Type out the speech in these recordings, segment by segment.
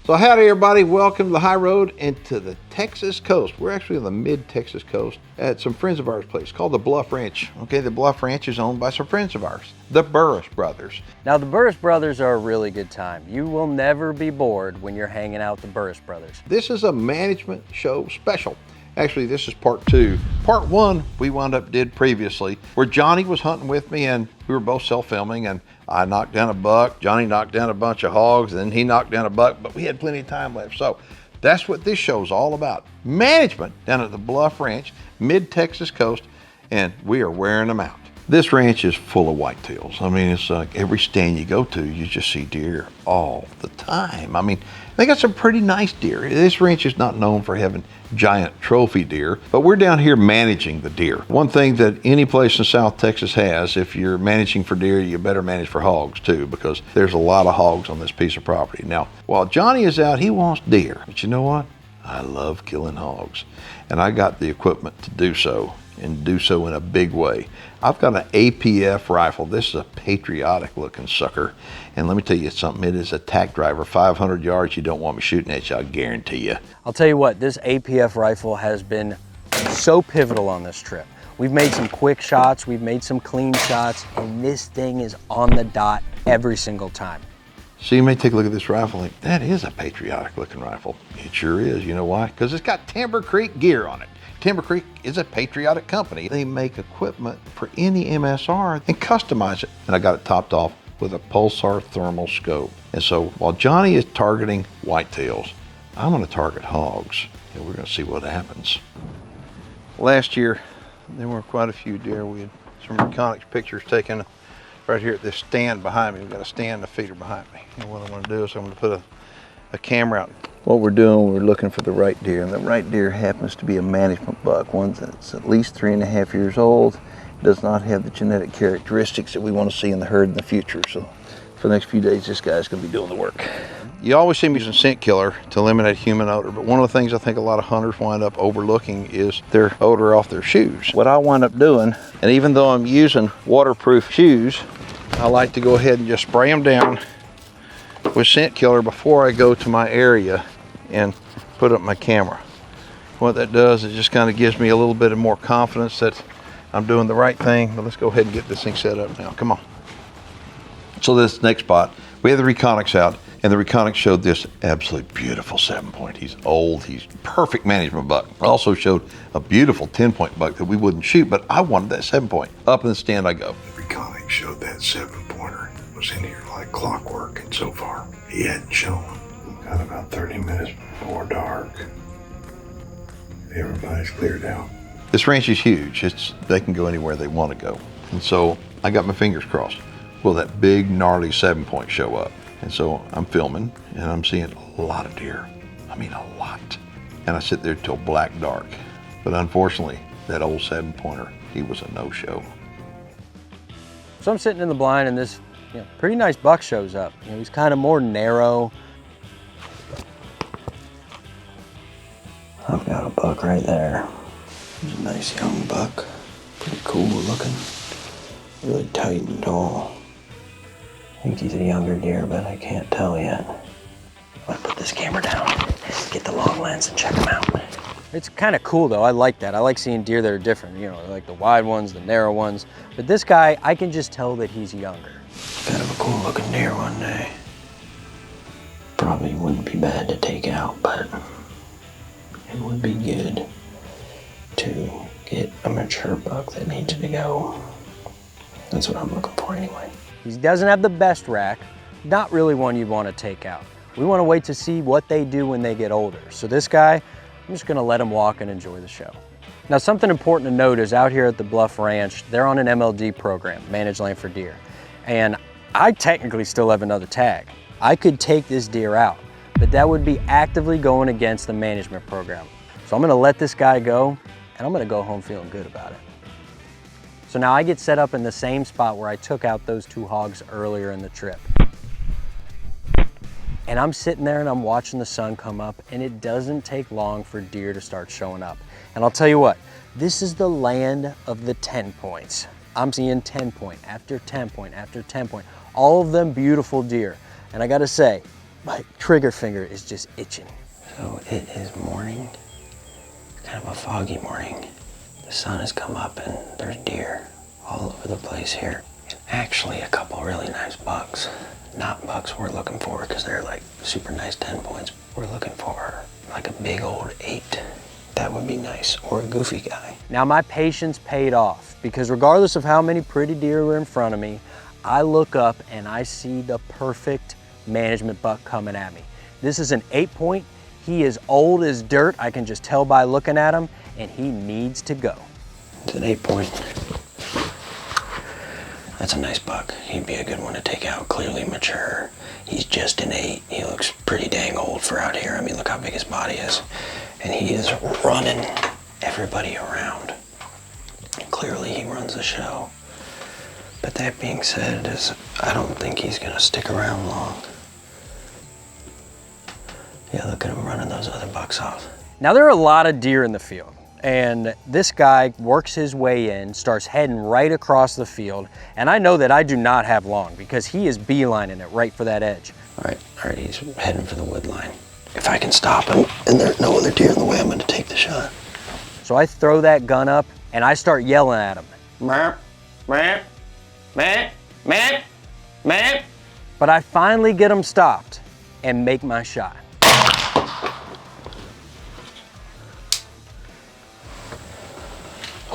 So howdy everybody, welcome to the high road and to the Texas coast. We're actually on the mid-Texas coast at some friends of ours' place called the Bluff Ranch. Okay, the Bluff Ranch is owned by some friends of ours, the Burris brothers. Now the Burris brothers are a really good time. You will never be bored when you're hanging out with the Burris brothers. This is a management show special. Actually, this is part two. Part one, we wound up did previously, where Johnny was hunting with me and we were both self-filming, and I knocked down a buck, Johnny knocked down a bunch of hogs, and then he knocked down a buck, but we had plenty of time left. So that's what this show's all about. Management down at the Bluff Ranch, mid-Texas coast, and we are wearing them out. This ranch is full of whitetails. I mean, it's like every stand you go to, you just see deer all the time. I mean, they got some pretty nice deer. This ranch is not known for having giant trophy deer, but we're down here managing the deer. One thing that any place in South Texas has, if you're managing for deer, you better manage for hogs too, because there's a lot of hogs on this piece of property. Now, while Johnny is out, he wants deer, but you know what? I love killing hogs, and I got the equipment to do so, and do so in a big way. I've got an APF rifle. This is a patriotic looking sucker. And let me tell you something, it is a tack driver. 500 yards, you don't want me shooting at you, I guarantee you. I'll tell you what, this APF rifle has been so pivotal on this trip. We've made some quick shots, we've made some clean shots, and this thing is on the dot every single time. So you may take a look at this rifle and think, that is a patriotic looking rifle. It sure is, you know why? Because it's got Timber Creek gear on it. Timber Creek is a patriotic company. They make equipment for any MSR and customize it. And I got it topped off with a Pulsar Thermal scope. And so while Johnny is targeting whitetails, I'm gonna target hogs, and we're gonna see what happens. Last year, there were quite a few deer. We had some reconics pictures taken right here at this stand behind me. We've got a stand and a feeder behind me. And what I'm gonna do is I'm gonna put a camera out. What we're doing, we're looking for the right deer, and the right deer happens to be a management buck, one that's at least 3.5 years old, does not have the genetic characteristics that we want to see in the herd in the future. So for the next few days, this guy's going to be doing the work. You always see me using scent killer to eliminate human odor, but one of the things I think a lot of hunters wind up overlooking is their odor off their shoes. What I wind up doing, and even though I'm using waterproof shoes, I like to go ahead and just spray them down with scent killer before I go to my area and put up my camera. What that does is just kind of gives me a little bit of more confidence that I'm doing the right thing. But let's go ahead and get this thing set up now. Come on. So this next spot, we have the reconics out, and the reconics showed this absolutely beautiful 7-point. He's old, he's perfect management buck. Also showed a beautiful 10-point buck that we wouldn't shoot, but I wanted that 7-point. Up in the stand I go. The reconics showed that 7-pointer was in here like clockwork, and so far he hadn't shown. Got about 30 minutes before dark. Everybody's cleared out. This ranch is huge. They can go anywhere they want to go. And so I got my fingers crossed. Will that big gnarly 7-point show up? And so I'm filming and I'm seeing a lot of deer. I mean, a lot. And I sit there till black dark. But unfortunately, that old 7-pointer, he was a no-show. So I'm sitting in the blind and this pretty nice buck shows up. He's kind of more narrow. I've got a buck right there. He's a nice young buck. Pretty cool looking. Really tight and tall. I think he's a younger deer, but I can't tell yet. I'm gonna put this camera down, get the long lens and check him out. It's kind of cool though, I like that. I like seeing deer that are different, like the wide ones, the narrow ones. But this guy, I can just tell that he's younger. Kind of a cool looking deer one day. Probably wouldn't be bad to take out, but it would be good to get a mature buck that needs to go. That's what I'm looking for anyway. He doesn't have the best rack, not really one you'd want to take out. We want to wait to see what they do when they get older. So this guy, I'm just going to let him walk and enjoy the show. Now something important to note is out here at the Bluff Ranch, they're on an MLD program, Managed Land for Deer. And I technically still have another tag. I could take this deer out, but that would be actively going against the management program. So I'm gonna let this guy go, and I'm gonna go home feeling good about it. So now I get set up in the same spot where I took out those 2 hogs earlier in the trip. And I'm sitting there and I'm watching the sun come up, and it doesn't take long for deer to start showing up. And I'll tell you what, this is the land of the 10 points. I'm seeing 10 point after 10 point after 10 point, all of them beautiful deer. And I gotta say, My trigger finger is just itching. So it is morning, kind of a foggy morning. The sun has come up and there's deer all over the place here. And actually a couple really nice bucks. Not bucks we're looking for because they're like super nice 10 points. We're looking for like a big old 8. That would be nice, or a goofy guy. Now my patience paid off because regardless of how many pretty deer were in front of me, I look up and I see the perfect management buck coming at me. This is an 8 point. He is old as dirt. I can just tell by looking at him, and he needs to go. It's an 8 point. That's a nice buck. He'd be a good one to take out, clearly mature. He's just an 8. He looks pretty dang old for out here. I mean, look how big his body is. And he is running everybody around. Clearly he runs the show. But that being said, I don't think he's gonna stick around long. Yeah, look at him running those other bucks off. Now there are a lot of deer in the field, and this guy works his way in, starts heading right across the field, and I know that I do not have long because he is beelining it right for that edge. All right, he's heading for the wood line. If I can stop him and there's no other deer in the way, I'm gonna take the shot. So I throw that gun up and I start yelling at him. Meep, meep, meep, meep, meep. But I finally get him stopped and make my shot.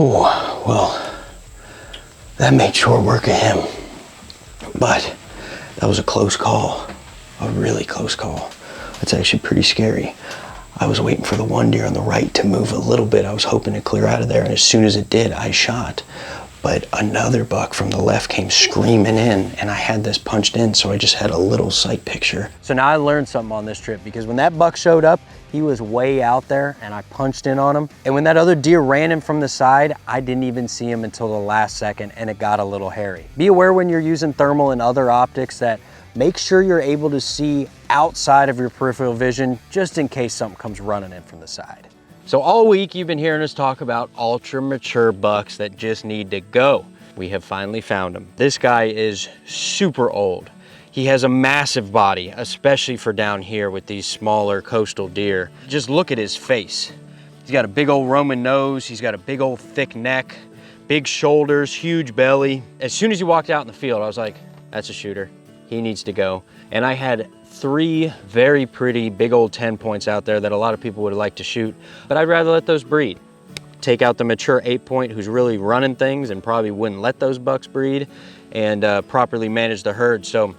Oh, well, that made short work of him. But that was a close call, a really close call. It's actually pretty scary. I was waiting for the one deer on the right to move a little bit. I was hoping to clear out of there, and as soon as it did, I shot. But another buck from the left came screaming in, and I had this punched in, so I just had a little sight picture. So now I learned something on this trip, because when that buck showed up, he was way out there, and I punched in on him. And when that other deer ran in from the side, I didn't even see him until the last second, and it got a little hairy. Be aware when you're using thermal and other optics that make sure you're able to see outside of your peripheral vision, just in case something comes running in from the side. So all week you've been hearing us talk about ultra mature bucks that just need to go. We have finally found him. This guy is super old. He has a massive body, especially for down here with these smaller coastal deer. Just look at his face. He's got a big old Roman nose. He's got a big old thick neck, big shoulders, huge belly. As soon as he walked out in the field, I was like, that's a shooter. He needs to go. And I had 3 very pretty big old 10 points out there that a lot of people would like to shoot, but I'd rather let those breed. Take out the mature 8 point who's really running things and probably wouldn't let those bucks breed, and properly manage the herd. So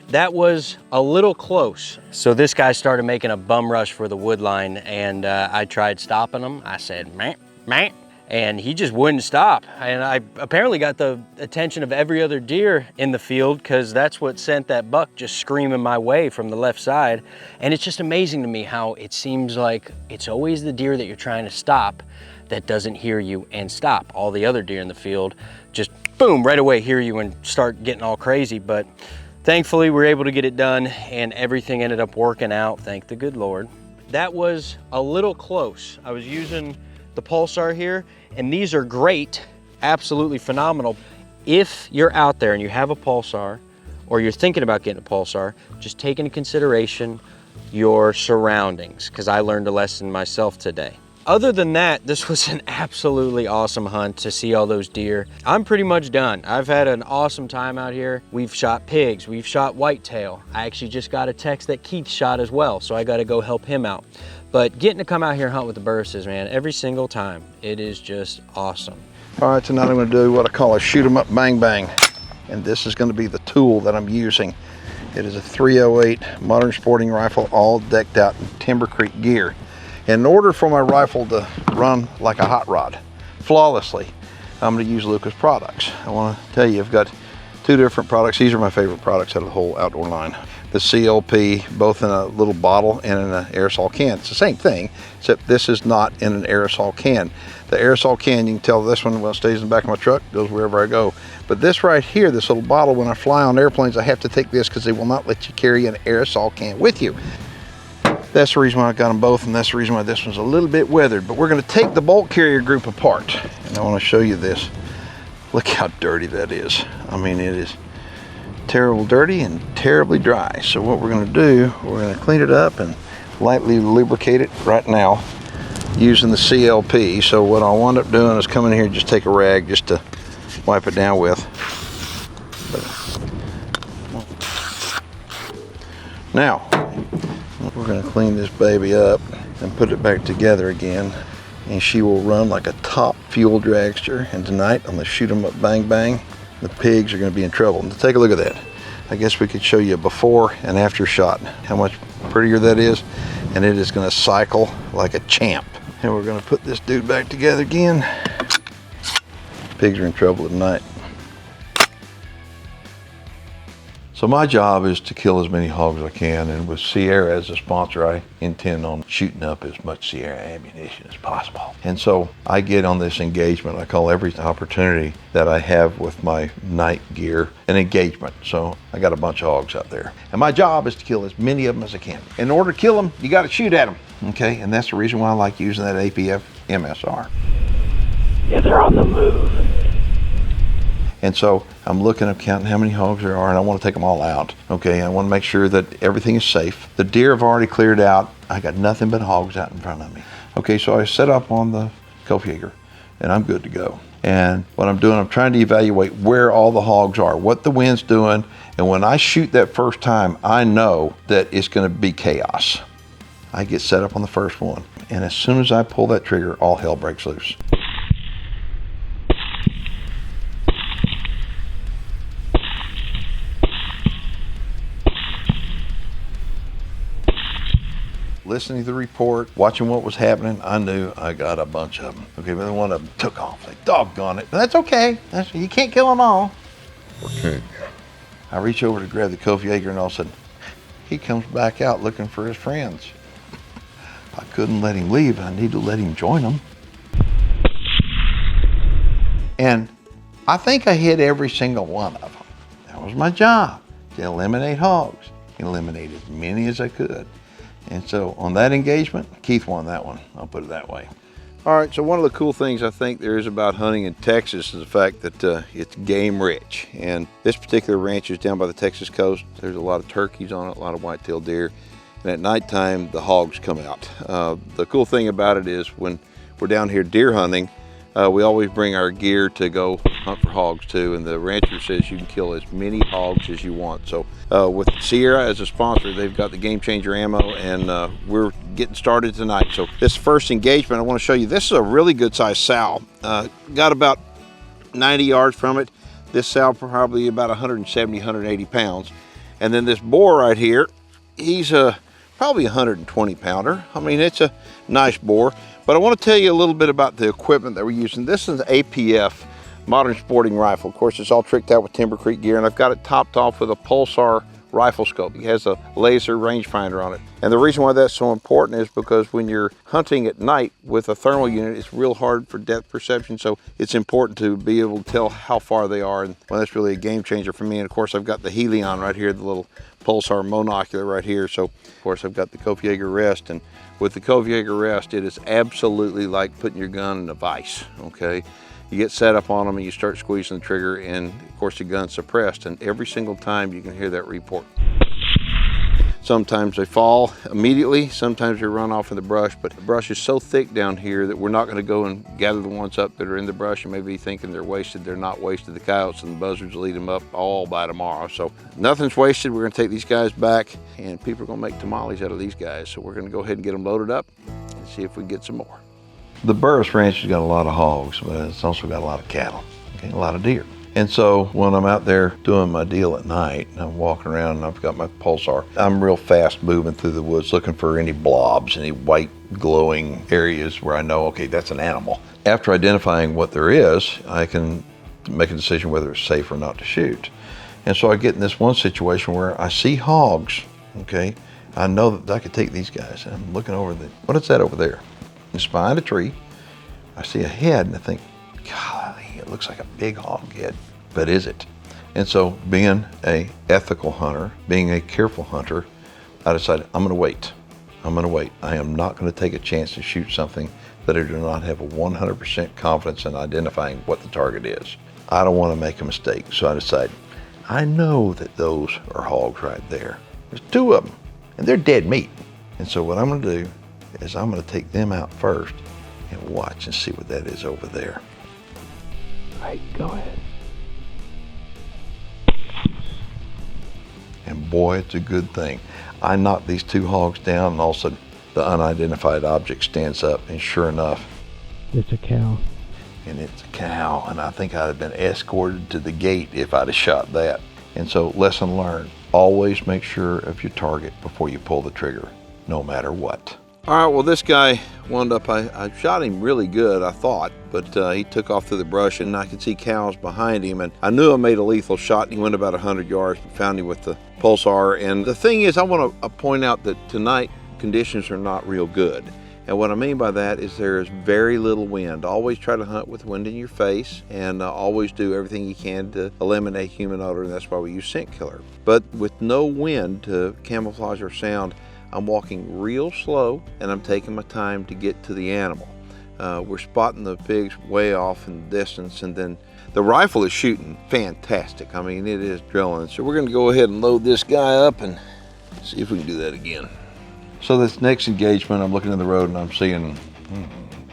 that was a little close. So this guy started making a bum rush for the wood line, and I tried stopping him. I said, meh, meh. And he just wouldn't stop. And I apparently got the attention of every other deer in the field, because that's what sent that buck just screaming my way from the left side. And it's just amazing to me how it seems like it's always the deer that you're trying to stop that doesn't hear you and stop. All the other deer in the field just boom, right away hear you and start getting all crazy. But thankfully we were able to get it done, and everything ended up working out, thank the good Lord. That was a little close. I was using the Pulsar here, and these are great, absolutely phenomenal. If you're out there and you have a Pulsar, or you're thinking about getting a Pulsar, just take into consideration your surroundings, because I learned a lesson myself today. Other than that, this was an absolutely awesome hunt to see all those deer. I'm pretty much done. I've had an awesome time out here. We've shot pigs, we've shot whitetail. I actually just got a text that Keith shot as well, so I gotta go help him out. But getting to come out here and hunt with the Burses, man, every single time, it is just awesome. All right, tonight I'm going to do what I call a shoot 'em up bang bang. And this is going to be the tool that I'm using. It is a 308 modern sporting rifle, all decked out in Timber Creek gear. And in order for my rifle to run like a hot rod flawlessly, I'm going to use Lucas products. I want to tell you, I've got 2 different products. These are my favorite products out of the whole outdoor line. The CLP, both in a little bottle and in an aerosol can. It's the same thing, except this is not in an aerosol can. The aerosol can, you can tell this one, well, it stays in the back of my truck, goes wherever I go. But this right here, this little bottle, when I fly on airplanes, I have to take this because they will not let you carry an aerosol can with you. That's the reason why I got them both, and that's the reason why this one's a little bit weathered. But we're going to take the bolt carrier group apart, and I want to show you this. Look how dirty that is. I mean, it is terrible dirty and terribly dry. So what we're gonna do, we're gonna clean it up and lightly lubricate it right now using the CLP. So what I'll wind up doing is come in here and just take a rag just to wipe it down with. Now, we're gonna clean this baby up and put it back together again. And she will run like a top fuel dragster. And tonight, I'm gonna shoot them up bang bang. The pigs are gonna be in trouble. And take a look at that. I guess we could show you a before and after shot, how much prettier that is. And it is gonna cycle like a champ. And we're gonna put this dude back together again. Pigs are in trouble at night. So my job is to kill as many hogs as I can, and with Sierra as a sponsor, I intend on shooting up as much Sierra ammunition as possible. And so I get on this engagement. I call every opportunity that I have with my night gear an engagement. So I got a bunch of hogs out there. And my job is to kill as many of them as I can. In order to kill them, you got to shoot at them, okay? And that's the reason why I like using that APF MSR. Yeah, they're on the move. And so I'm looking, I'm counting how many hogs there are, and I want to take them all out. Okay, I want to make sure that everything is safe. The deer have already cleared out. I got nothing but hogs out in front of me. Okay, so I set up on the Kopfjäger, and I'm good to go. And what I'm doing, I'm trying to evaluate where all the hogs are, what the wind's doing, and when I shoot that first time, I know that it's going to be chaos. I get set up on the first one, and as soon as I pull that trigger, all hell breaks loose. Listening to the report, watching what was happening, I knew I got a bunch of them. Okay, but then one of them took off. Like, doggone it. But that's okay. You can't kill them all. Okay. I reach over to grab the Kopfjäger, and all of a sudden, he comes back out looking for his friends. I couldn't let him leave. I need to let him join them. And I think I hit every single one of them. That was my job, to eliminate hogs. Eliminate as many as I could. And so on that engagement, Keith won that one. I'll put it that way. All right, so one of the cool things I think there is about hunting in Texas is the fact that it's game rich. And this particular ranch is down by the Texas coast. There's a lot of turkeys on it, a lot of white-tailed deer. And at nighttime, the hogs come out. The cool thing about it is when we're down here deer hunting, we always bring our gear to go hunt for hogs too, and the rancher says you can kill as many hogs as you want. So with Sierra as a sponsor, they've got the Game Changer ammo, and we're getting started tonight. So this first engagement, I want to show you, this is a really good sized sow. Got about 90 yards from it. This sow probably about 170, 180 pounds. And then this boar right here, he's probably 120 pounder. I mean, it's a nice boar. But I want to tell you a little bit about the equipment that we're using. This is an APF modern sporting rifle. Of course, it's all tricked out with Timber Creek gear, and I've got it topped off with a Pulsar rifle scope. It has a laser rangefinder on it. And the reason why that's so important is because when you're hunting at night with a thermal unit, it's real hard for depth perception. So it's important to be able to tell how far they are. And well, that's really a game changer for me. And of course, I've got the Helion right here, the little Pulsar monocular right here. So of course, I've got the Kopfjäger rest. And with the Kopfjäger rest, it is absolutely like putting your gun in a vise, okay? You get set up on them and you start squeezing the trigger, and of course the gun's suppressed, and every single time you can hear that report. Sometimes they fall immediately, sometimes they run off in the brush, but the brush is so thick down here that we're not gonna go and gather the ones up that are in the brush and maybe thinking they're wasted. They're not wasted. The coyotes and the buzzards will eat them up all by tomorrow. So nothing's wasted. We're gonna take these guys back, and people are gonna make tamales out of these guys. So we're gonna go ahead and get them loaded up and see if we can get some more. The Burris Ranch has got a lot of hogs, but it's also got a lot of cattle, okay, a lot of deer. And so when I'm out there doing my deal at night, and I'm walking around and I've got my Pulsar, I'm real fast moving through the woods looking for any blobs, any white glowing areas where I know, okay, that's an animal. After identifying what there is, I can make a decision whether it's safe or not to shoot. And so I get in this one situation where I see hogs, okay? I know that I could take these guys. And I'm looking over what is that over there? It's behind a tree. I see a head and I think, golly, it looks like a big hog head, but is it? And so being a ethical hunter, being a careful hunter, I decided I'm gonna wait. I'm gonna wait. I am not gonna take a chance to shoot something that I do not have a 100% confidence in identifying what the target is. I don't wanna make a mistake. So I decided I know that those are hogs right there. There's 2 of them, and they're dead meat. And so what I'm gonna do is I'm gonna take them out first and watch and see what that is over there. All right, go ahead. And boy, it's a good thing. I knocked these 2 hogs down, and all of a sudden the unidentified object stands up, and sure enough, It's a cow. and it's a cow. And I think I'd have been escorted to the gate if I'd have shot that. And so, lesson learned, always make sure of your target before you pull the trigger, no matter what. All right, well, this guy wound up, I shot him really good, I thought, but he took off through the brush, and I could see cows behind him, and I knew I made a lethal shot, and he went about 100 yards, but found him with the Pulsar. And the thing is, I want to point out that tonight conditions are not real good. And what I mean by that is there is very little wind. Always try to hunt with wind in your face, and always do everything you can to eliminate human odor, and that's why we use scent killer. But with no wind to camouflage our sound, I'm walking real slow, and I'm taking my time to get to the animal. We're spotting the pigs way off in the distance, and then the rifle is shooting fantastic. I mean, it is drilling. So we're gonna go ahead and load this guy up and see if we can do that again. So this next engagement, I'm looking in the road and I'm seeing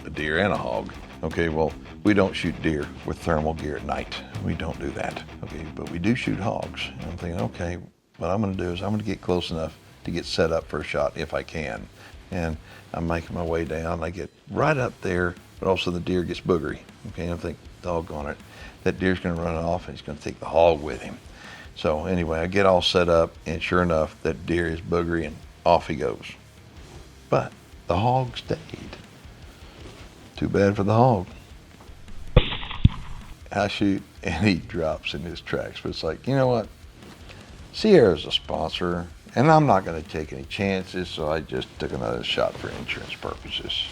a deer and a hog. Okay, well, we don't shoot deer with thermal gear at night. We don't do that. Okay, but we do shoot hogs. And I'm thinking, okay, what I'm gonna do is I'm gonna get close enough to get set up for a shot if I can. And I'm making my way down. I get right up there, but also the deer gets boogery. Okay, and I think, doggone it, that deer's gonna run off and he's gonna take the hog with him. So anyway, I get all set up, and sure enough, that deer is boogery and off he goes. But the hog stayed. Too bad for the hog. I shoot and he drops in his tracks. But it's like, you know what? Sierra's a sponsor, and I'm not going to take any chances, so I just took another shot for insurance purposes.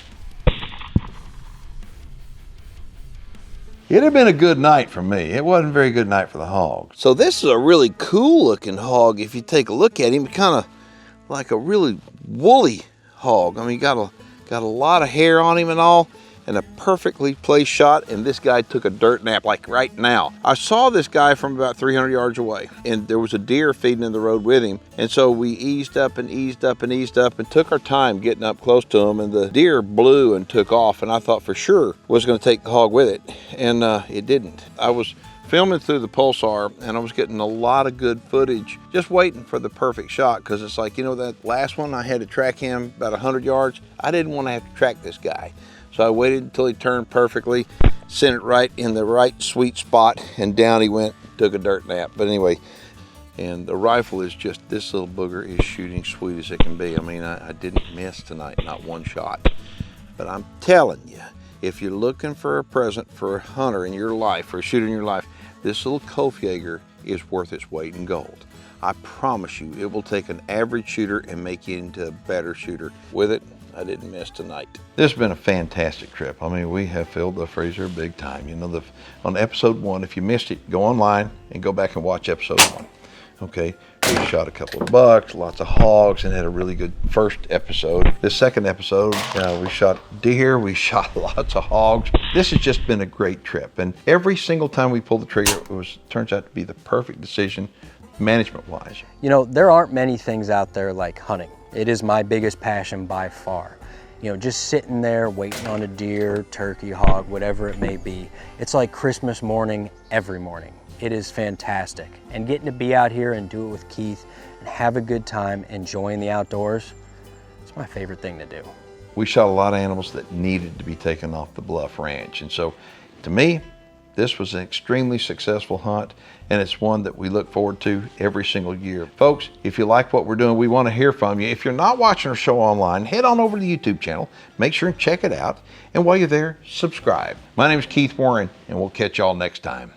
It had been a good night for me. It wasn't a very good night for the hog. So this is a really cool looking hog. If you take a look at him, kind of like a really woolly hog. I mean, got a lot of hair on him and all, and a perfectly placed shot. And this guy took a dirt nap like right now. I saw this guy from about 300 yards away, and there was a deer feeding in the road with him. And so we eased up and eased up and eased up and took our time getting up close to him. And the deer blew and took off, and I thought for sure was going to take the hog with it, and it didn't. I was filming through the Pulsar, and I was getting a lot of good footage, just waiting for the perfect shot, because it's like, you know, that last one I had to track him about 100 yards. I didn't want to have to track this guy. So I waited until he turned perfectly, sent it right in the right sweet spot, and down he went, took a dirt nap. But anyway, and the rifle is just, this little booger is shooting sweet as it can be. I mean, I didn't miss tonight, not one shot. But I'm telling you, if you're looking for a present for a hunter in your life, or a shooter in your life, this little Kopfjager is worth its weight in gold. I promise you, it will take an average shooter and make you into a better shooter. With it, I didn't miss tonight. This has been a fantastic trip. I mean, we have filled the freezer big time. You know, on episode 1, if you missed it, go online and go back and watch episode 1. Okay, we shot a couple of bucks, lots of hogs, and had a really good first episode. This second episode, we shot deer, we shot lots of hogs. This has just been a great trip, and every single time we pull the trigger, turns out to be the perfect decision, management-wise. You know, there aren't many things out there like hunting. It is my biggest passion by far. You know, just sitting there waiting on a deer, turkey, hog, whatever it may be. It's like Christmas morning every morning. It is fantastic. And getting to be out here and do it with Keith and have a good time enjoying the outdoors, it's my favorite thing to do. We shot a lot of animals that needed to be taken off the Bluff Ranch. And so, to me, this was an extremely successful hunt, and it's one that we look forward to every single year. Folks, if you like what we're doing, we want to hear from you. If you're not watching our show online, head on over to the YouTube channel, make sure and check it out, and while you're there, subscribe. My name is Keith Warren, and we'll catch y'all next time.